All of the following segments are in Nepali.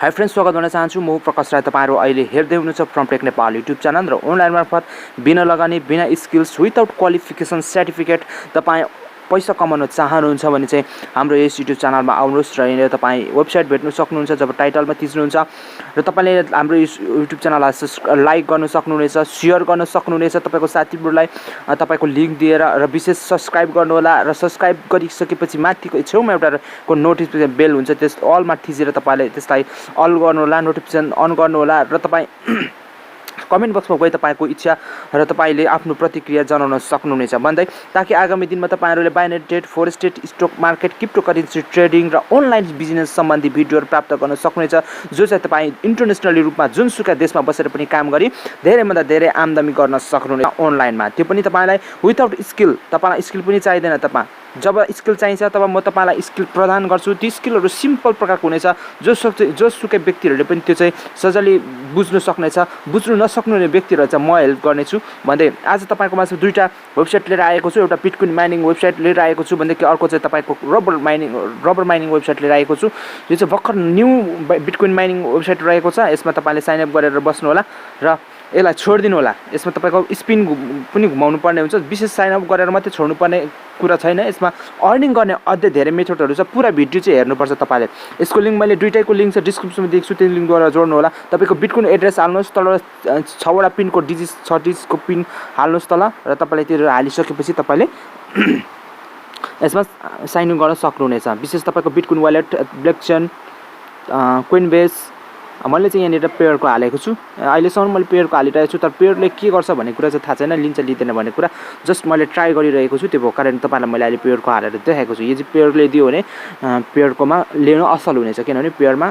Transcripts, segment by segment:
हाई फ्रेन्ड्स, स्वागत गर्न चाहन्छु। म प्रकाश राई। तपाईहरु अहिले हेर्दै हुनुहुन्छ फ्रमटेक नेपाल युट्युब च्यानल र अनलाइन मार्फत बिना लगानी, बिना स्किल्स, विदाउट क्वालिफिकेसन सर्टिफिकेट तपाई पैसा कमाउन चाहनुहुन्छ भने चाहिँ हाम्रो यस युट्युब च्यानलमा आउनुहोस् र यहाँनिर तपाई वेबसाइट भेट्न सक्नुहुन्छ। जब टाइटलमा थिच्नुहुन्छ र तपाईले हाम्रो युट्युब च्यानललाई लाइक गर्न सक्नुहुनेछ, शेयर गर्न सक्नुहुनेछ तपाईको साथीहरुलाई तपाईको लिंक दिएर र विशेष सब्स्क्राइब गर्नु होला र सब्स्क्राइब गरिसकेपछि माथिको छेउमा एउटा को नोटिफिकेसन बेल हुन्छ, त्यस अलमा थिचेर तपाईले त्यसलाई अल गर्नु होला, नोटिफिकेसन अन गर्नु होला र तपाई कमेन्ट बक्समा गई तपाईको इच्छा र तपाईले आफ्नो प्रतिक्रिया जनाउन सक्नुहुनेछ भन्दै, ताकि आगामी दिनमा तपाईहरुले binary trade, forex trade, stock market, cryptocurrency trading र अनलाइन बिजनेस सम्बन्धी भिडियोहरु प्राप्त गर्न सक्नुहुनेछ, जो चाहिँ तपाई इन्टरनेशनली रूपमा जुनसुकै देशमा बसेर पनि काम गरी धेरै भन्दा धेरै आम्दानी गर्न सक्नुहुनेछ अनलाइनमा। त्यो पनि तपाईलाई विदाउट स्किल, तपाईलाई स्किल पनि चाहिदैन। तपाई जब स्किल चाहिन्छ तब म तपाईलाई स्किल प्रदान गर्छु। ती स्किलहरु सिम्पल प्रकारको हुनेछ, जोसुकै व्यक्तिहरुले पनि त्यो चाहिँ सजिलै बुझ्न सक्नेछ। बुझ्नु नसक्नुहुने व्यक्तिहरुलाई चाहिँ म हेल्प गर्नेछु भन्दै आज तपाईको मासु दुईटा वेबसाइट लिएर आएको छु। एउटा बिटकोइन माइनिङ वेबसाइट लिएर आएको छु भन्दै कि अर्को चाहिँ तपाईको रबर माइनिङ वेबसाइट लिएर आएको छु। यो चाहिँ भर्खर न्यू बिटकोइन माइनिङ वेबसाइट रहेको छ। यसमा तपाईले साइन अप गरेर बस्नु होला र यसलाई छोड्दिनु होला। यसमा तपाईको स्पिन पनि घुमाउनु पर्ने हुन्छ। विशेष साइन अप गरेर मात्रै छोड्नु पर्ने कुरा छैन। यसमा अर्निङ गर्ने अझै धेरै मेथडहरु छ। पुरा भिडियो चाहिँ हेर्नुपर्छ तपाईले। यसको लिंक मैले दुईटैको लिंक छ डिस्क्रिप्सनमा दिएको छु, त्यो लिंकद्वारा जोड्नु होला। तपाईको बिटकोइन एड्रेस हाल्नुहोस्, तल 6 वटा पिनको डिजिट 6 डिजिटको पिन हाल्नुहोस् तल र तपाईले त्यो हालिसकेपछि तपाईले यसमा साइन इन गर्न सक्नुहुनेछ। विशेष तपाईको बिटकोइन वालेट, ब्लकचेन, कोइनबेस मैले चाहिँ यहाँनिर पेयरको हालेको छु। अहिलेसम्म मैले पेयरको हालिरहेको छु, तर पेयरले के गर्छ भन्ने कुरा चाहिँ थाहा छैन, लिन्छ लिँदैन भन्ने कुरा जस्ट मैले ट्राई गरिरहेको छु। त्यो भएको कारण तपाईलाई मैले अहिले पेयरको हालेर देखाएको छु। यो चाहिँ पेयरले दियो भने पेयरकोमा लिनु असल हुनेछ, किनभने पेयरमा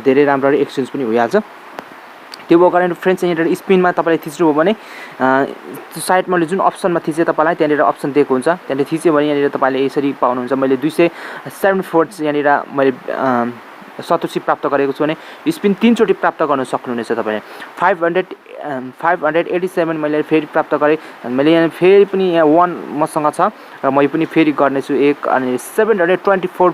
धेरै राम्रो एक्सचेन्ज पनि भइहाल्छ। त्यो भएको कारण फ्रेन्ड्स, यहाँनिर स्पिनमा तपाईले थिच्नुभयो भने साइडमा जुन अप्सनमा थिचे तपाईलाई त्यहाँनिर अप्सन दिएको हुन्छ, त्यहाँनिर थिच्यो भने यहाँनिर तपाईले यसरी पाउनुहुन्छ। मैले 274 यहाँनिर मैले सतोसी प्राप्त गरेको छु भने स्पिन 3 चोटी प्राप्त गर्न सक्नुहुनेछ तपाईले। 587 मैले फेरि प्राप्त गरे। मैले यहाँ फेरि पनि यहाँ 1 मसँग छ र म पनि फेरि गर्ने छु एक, अनि 724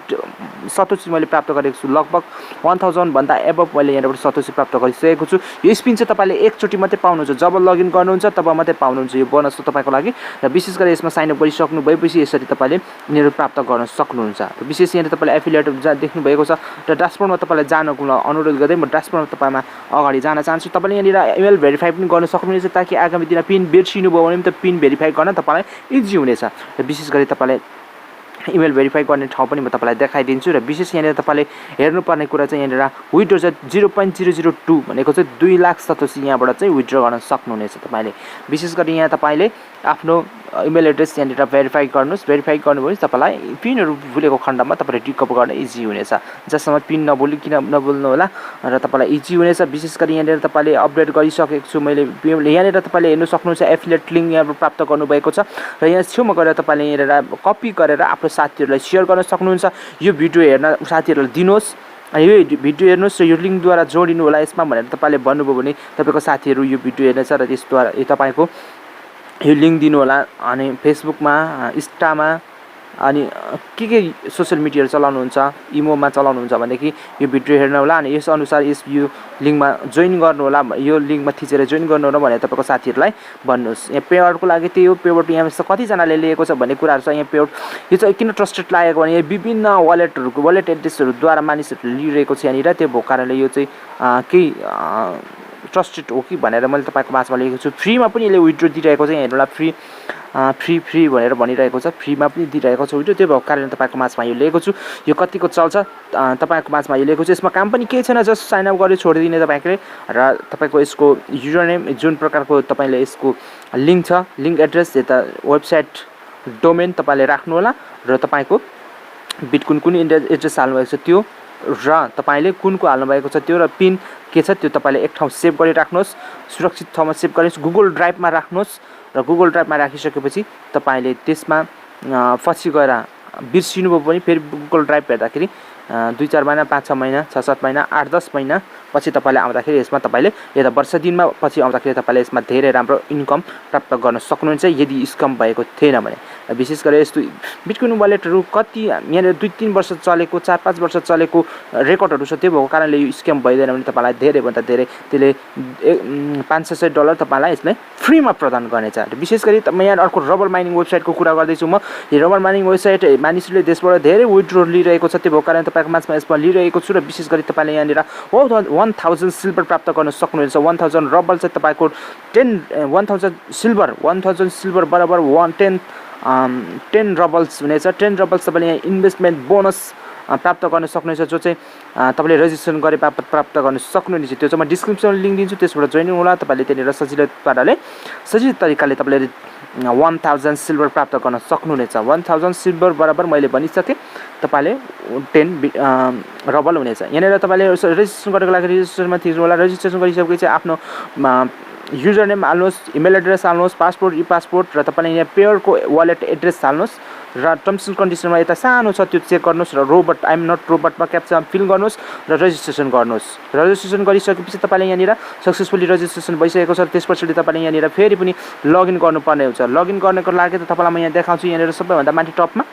सतोसी मैले प्राप्त गरेको छु। लगभग 1000 भन्दा एबभ मैले यहाँबाट सतोसी प्राप्त गरिसकेको छु। यो स्पिन चाहिँ तपाईले एक चोटी मात्रै पाउनुहुन्छ। जब लगइन गर्नुहुन्छ तब मात्रै पाउनुहुन्छ यो बोनस तपाईको लागि। र विशेष गरी यसमा साइन अप गरिसक्नु भएपछि यसरी तपाईले यिनीहरु प्राप्त गर्न सक्नुहुन्छ। र विशेष यहाँ तपाईले एफिलिएट देख्नु भएको छ र डैशबोर्डमा तपाईलाई जानको अनुरोध गर्दै म डैशबोर्डमा तपाईमा अगाडि जान चाहन्छु। तपाईले यहाँनिर इमेल भेरिफाई पनि गर्न सक्नुहुनेछ, ताकि आगामी दिनमा पिन बिर्सिनु भयो भने त पिन भेरिफाई गर्न तपाईलाई इजी हुनेछ। र विशेष गरी तपाईले इमेल भेरिफाई गर्ने ठाउँ पनि म तपाईलाई देखाइदिन्छु। र विशेष यहाँनिर तपाईले हेर्नुपर्ने कुरा चाहिँ यहाँनिर विथड्र चाहिँ 0.002 भनेको चाहिँ 2 लाख सतोसी यहाँबाट चाहिँ विथड्र गर्न सक्नुहुनेछ तपाईले। विशेष गरी यहाँ तपाईले आफ्नो इमेल एड्रेस यहाँनिर भेरिफाई गर्नुहोस्। भेरिफाई गर्नुभयो भने तपाईलाई पिनहरु भुलेको खण्डमा तपाईले रिकभर गर्न इजी हुनेछ। जसमा पिन नभुल्नु होला र तपाईलाई इजी हुनेछ। विशेष गरी यहाँनिर तपाईले अपडेट गरिसकेको छु मैले। यहाँनिर तपाईले हेर्न सक्नुहुन्छ एफिलिएट लिंक यहाँ प्राप्त गर्नु भएको छ र यहाँ छेउमा गएर तपाईले यहाँनिर कपी गरेर आफ्नो साथीहरुलाई शेयर गर्न सक्नुहुन्छ। यो भिडियो हेर्न साथीहरुलाई दिनुहोस्, यो भिडियो हेर्नुहोस् र यो लिंकद्वारा जोडिनु होला यसमा भनेर तपाईले भन्नुभयो भने तपाईको साथीहरु यो भिडियो हेर्नेछ र त्यसद्वारा तपाईको यो लिंक दिनु होला। अनि फेसबुकमा, इन्स्टामा, अनि के सोशल मिडियाहरु चलाउनुहुन्छ, इमोमा चलाउनुहुन्छ भनेदेखि यो भिडियो हेर्न होला। अनि यस अनुसार यो लिंकमा जोइन गर्नु होला। यो लिंकमा थिचेर जोइन गर्नु होला भनेर तपाईको साथीहरुलाई भन्नुस्। यहाँ पेआउटको लागि त्यही हो। पेआउट यहाँ कति जनाले लिएको छ भन्ने कुराहरु छ। यहाँ पेआउट यो चाहिँ किन ट्रस्टेड लागेको भने यहाँ विभिन्न वालेट एड्रेसहरुद्वारा मानिसहरुले लिइरहेको छ यहाँनिर। त्यो भएको कारणले यो चाहिँ केही ट्रस्टेड हो कि भनेर मैले तपाईको माझमा लेखेको छु। फ्रीमा पनि यसले विथड्र दिइरहेको छ। यहाँ हेर्नुला फ्री भनेर भनिरहेको छ। फ्रीमा पनि दिइरहेको छ विथड्र। त्यो भएको कारणले तपाईको माझमा यो लेखेको छु। यो कतिको चल्छ तपाईको माझमा यो लेखेको छु। यसमा काम पनि केही छैन, जस्ट साइन अप गरी छोडिदिने तपाईले र तपाईको यसको युजरनेम जुन प्रकारको तपाईले यसको लिंक छ, लिंक एड्रेस यता वेबसाइट डोमेन तपाईले राख्नु होला र तपाईको बिटकोइन कुन एड्रेस हाल्नु भएको छ त्यो र तपाईले कुनको हाल्नु भएको छ त्यो र पिन के छ त्यो तपाईले एक ठाउँ सेभ गरी राख्नुहोस्। सुरक्षित ठाउँमा सेभ गर्नुहोस्। गुगल ड्राइभमा राख्नुहोस् र गुगल ड्राइभमा राखिसकेपछि तपाईले त्यसमा पछि गएर बिर्सिनु भयो भने फेरि गुगल ड्राइभ हेर्दाखेरि 2-4 महिना, 5-6 महिना, 6-7 महिना, 8-10 महिना पछि तपाईले आउँदाखेरि यसमा तपाईले यता वर्ष दिनमा पछि आउँदाखेरि तपाईले यसमा धेरै राम्रो इन्कम प्राप्त गर्न सक्नुहुन्छ यदि स्कम भएको थिएन भने। विशेष गरेर यस्तो बिटकोइन वालेटहरू कति यहाँनिर 2-3 वर्ष चलेको 4-5 वर्ष चलेको रेकर्डहरू छ। त्यो भएको कारणले यो स्क्याम भइदैन भने तपाईँलाई धेरैभन्दा धेरै त्यसले $500 तपाईँलाई यसले फ्रीमा प्रदान गर्नेछ। विशेष गरी यहाँ अर्को रबर माइनिङ वेबसाइटको कुरा गर्दैछु म। यो रबर माइनिङ वेबसाइट मानिसहरूले देशबाट धेरै विथड्रो लिइरहेको छ। त्यो भएको कारण तपाईँको माझमा यसमा लिइरहेको छु र विशेष गरी तपाईँले यहाँनिर 1000 सिल्भर प्राप्त गर्न सक्नुहुन्छ। 1000 रबल चाहिँ तपाईँको 1000 सिल्भर बराबर 10 रबल्स हुनेछ। 10 रबल्स तपाईँले यहाँ इन्भेस्टमेन्ट बोनस प्राप्त गर्न सक्नुहुन्छ, जो चाहिँ तपाईँले रेजिस्ट्रेसन गरे बापत प्राप्त गर्न सक्नुहुनेछ। त्यो चाहिँ म डिस्क्रिप्सनमा लिङ्क दिन्छु, त्यसबाट जोइन होला। तपाईँले त्यहाँनिर सजिलो तरिकाले तपाईँले 1000 सिल्भर प्राप्त गर्न सक्नुहुनेछ। 1000 सिल्भर बराबर मैले भनिसकेँ तपाईँले 10 रबल हुनेछ। यहाँनिर तपाईँले रेजिस्ट्रेसन गरेको लागि रेजिस्ट्रेसनमा थिच्नु होला। रेजिस्ट्रेसन गरिसकेपछि आफ्नो युजर नेम हाल्नुहोस्, इमेल एड्रेस हाल्नुहोस्, पासपोर्ट पासपोर्ट र तपाईँले यहाँ पेयरको वालेट एड्रेस हाल्नुहोस् र टर्म्स एन्ड कन्डिसनमा यता सानो छ त्यो चेक गर्नुहोस् र रोबोट आइएम नट रोबोटमा क्याप्चा फिल गर्नुहोस् र रेजिस्ट्रेसन गर्नुहोस्। रेजिस्ट्रेसन गरिसकेपछि तपाईँले यहाँनिर सक्सेसफुली रेजिस्ट्रेसन भइसकेको छ। त्यसपछि तपाईँले यहाँनिर फेरि पनि लगइन गर्नुपर्ने हुन्छ। लगइन गर्नको लागि त तपाईँलाई म यहाँ देखाउँछु। यहाँनिर सबैभन्दा माथि टपमा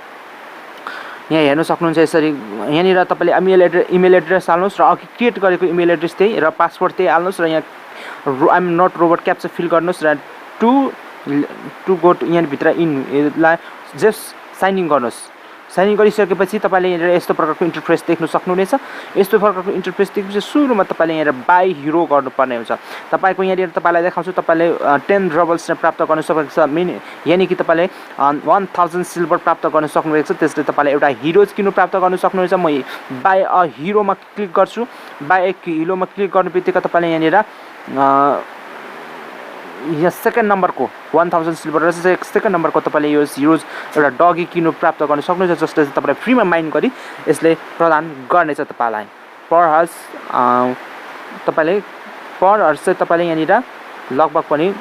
यहाँ हेर्न सक्नुहुन्छ। यसरी यहाँनिर तपाईँले इमेल एड्रेस हाल्नुहोस् र अघि क्रिएट गरेको इमेल एड्रेस त्यही र पासवर्ड त्यही हाल्नुहोस् र यहाँ I'm not robot captcha fill गर्नुहोस् र टु गो यहाँभित्र इनलाई जस्ट साइन इन गर्नुहोस्। साइन इन गरिसकेपछि तपाईँले यहाँनिर यस्तो प्रकारको इन्टरफेस देख्न सक्नुहुनेछ। यस्तो प्रकारको इन्टरफेस देखेपछि सुरुमा तपाईँले यहाँनिर बाई हिरो गर्नुपर्ने हुन्छ। तपाईँको यहाँनिर तपाईँलाई देखाउँछु। तपाईँले 10 रबल्स प्राप्त गर्न सक्नुहुन्छ, यानि कि तपाईँले 1000 सिल्भर प्राप्त गर्न सक्नुहुन्छ। त्यसले तपाईँले एउटा हिरोज किन्नु प्राप्त गर्न सक्नुहुन्छ। म बाई अ हिरोमा क्लिक गर्छु। बाई ए हिरोमा क्लिक गर्ने बित्तिकै तपाईँले यहाँनिर यहाँ सेकेन्ड नम्बरको 1000 सिल्भर र सेकेन्ड नम्बरको तपाईँले यो हिरोज एउटा डगी किन्नु प्राप्त गर्न सक्नुहुन्छ, जसले चाहिँ तपाईँलाई फ्रीमा माइन गरी यसले प्रदान गर्नेछ। तपाईँलाई पर हर्स चाहिँ तपाईँले यहाँनिर लगभग पनि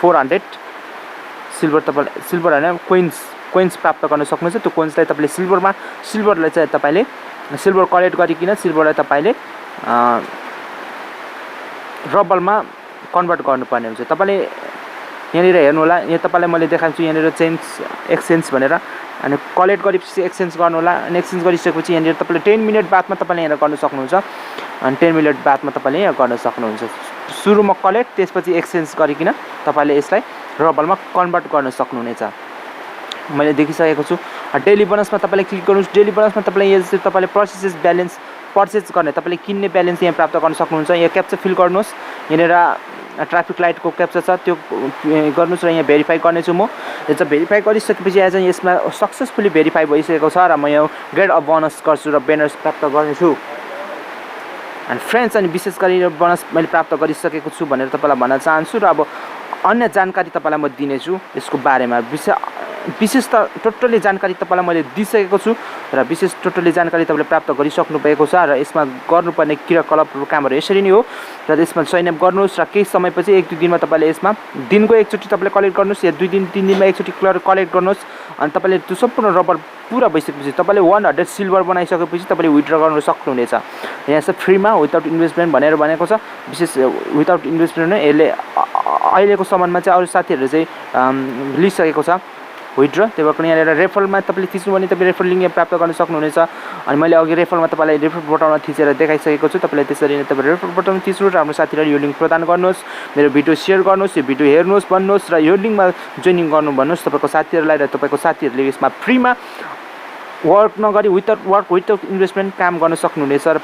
400 सिल्भर होइन कोइन्स प्राप्त गर्न सक्नुहुन्छ। त्यो कोइन्सलाई तपाईँले सिल्भरलाई चाहिँ तपाईँले सिल्भर कलेक्ट गरिकन सिल्भरलाई तपाईँले रबलमा कन्भर्ट गर्नुपर्ने हुन्छ। तपाईँले यहाँनिर हेर्नु होला। यहाँ तपाईँलाई मैले देखाउँछु यहाँनिर एक्सचेन्ज भनेर, अनि कलेक्ट गरेपछि एक्सचेन्ज गर्नु होला। अनि एक्सचेन्ज गरिसकेपछि यहाँनिर तपाईँले 10 मिनट बादमा तपाईँले यहाँ गर्न सक्नुहुन्छ। अनि 10 मिनट बादमा तपाईँले यहाँ गर्न सक्नुहुन्छ। सुरुमा कलेक्ट, त्यसपछि एक्सचेन्ज गरिकन तपाईँले यसलाई रबलमा कन्भर्ट गर्न सक्नुहुनेछ। मैले देखिसकेको छु। डेली बोनसमा तपाईँले क्लिक गर्नुहोस्। डेली बोनसमा तपाईँले पर्चेस गर्ने तपाईँले किन्ने ब्यालेन्स यहाँ प्राप्त गर्न सक्नुहुन्छ। यहाँ क्याप्चा फिल गर्नुहोस्। यहाँनिर ट्राफिक लाइटको क्याप्चा छ, त्यो गर्नुहोस् र यहाँ भेरिफाई गर्नेछु म। यो चाहिँ भेरिफाई गरिसकेपछि आज यसमा सक्सेसफुली भेरिफाई भइसकेको छ र म यो गेट अ बोनस गर्छु र बोनस प्राप्त गर्नेछु। अनि फ्रेन्ड्स, अनि विशेष गरी यो बोनस मैले प्राप्त गरिसकेको छु भनेर तपाईँलाई भन्न चाहन्छु र अब अन्य जानकारी तपाईँलाई म दिनेछु यसको बारेमा। विशेष त टोटली जानकारी तपाईँलाई मैले दिइसकेको छु र विशेष टोटली जानकारी तपाईँले प्राप्त गरिसक्नु भएको छ। र यसमा गर्नुपर्ने क्रियाकलापहरू कामहरू यसरी नै हो। र यसमा साइनअप गर्नुहोस् र केही समयपछि 1-2 दिनमा तपाईँले यसमा दिनको एकचोटि तपाईँले कलेक्ट गर्नुहोस् या 2-3 दिनमा एकचोटि कलेक्ट गर्नुहोस्। अनि तपाईँले त्यो सम्पूर्ण रबर पुरा भइसकेपछि तपाईँले 100 सिल्भर बनाइसकेपछि तपाईँले विथड्र गर्न सक्नुहुनेछ। यहाँ चाहिँ फ्रीमा विदाउट इन्भेस्टमेन्ट भनेर भनेको छ। विशेष विदाउट इन्भेस्टमेन्ट नै यसले अहिलेको समयमा चाहिँ अरू साथीहरूले चाहिँ लिइसकेको छ विथड्र। त्यही भएर यहाँनिर रेफरलमा तपाईँले थिच्नु भने तपाईँ रेफर लिङ्क प्राप्त गर्न सक्नुहुनेछ। अनि मैले अघि रेफरलमा तपाईँलाई रेफर बटनमा थिचेर देखाइसकेको छु। तपाईँले त्यसरी नै तपाईँ रेफर बटनमा थिच्नु र आफ्नो साथीलाई यो लिङ्क प्रदान गर्नुहोस्, मेरो भिडियो सेयर गर्नुहोस्, यो भिडियो हेर्नुहोस् भन्नुहोस् र यो लिङ्कमा जोइनिङ गर्नु भन्नुहोस् तपाईँको साथीहरूलाई। र तपाईँको साथीहरूले यसमा फ्रीमा वर्क नगरी विदाउट इन्भेस्टमेन्ट काम गर्न सक्नुहुनेछ र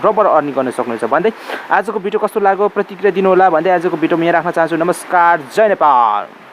रबर अर्निङ गर्न सक्नुहुनेछ भन्दै आजको भिडियो कस्तो लाग्यो प्रतिक्रिया दिनु होला भन्दै आजको भिडियो म यहाँ राख्न चाहन्छु। नमस्कार, जय नेपाल।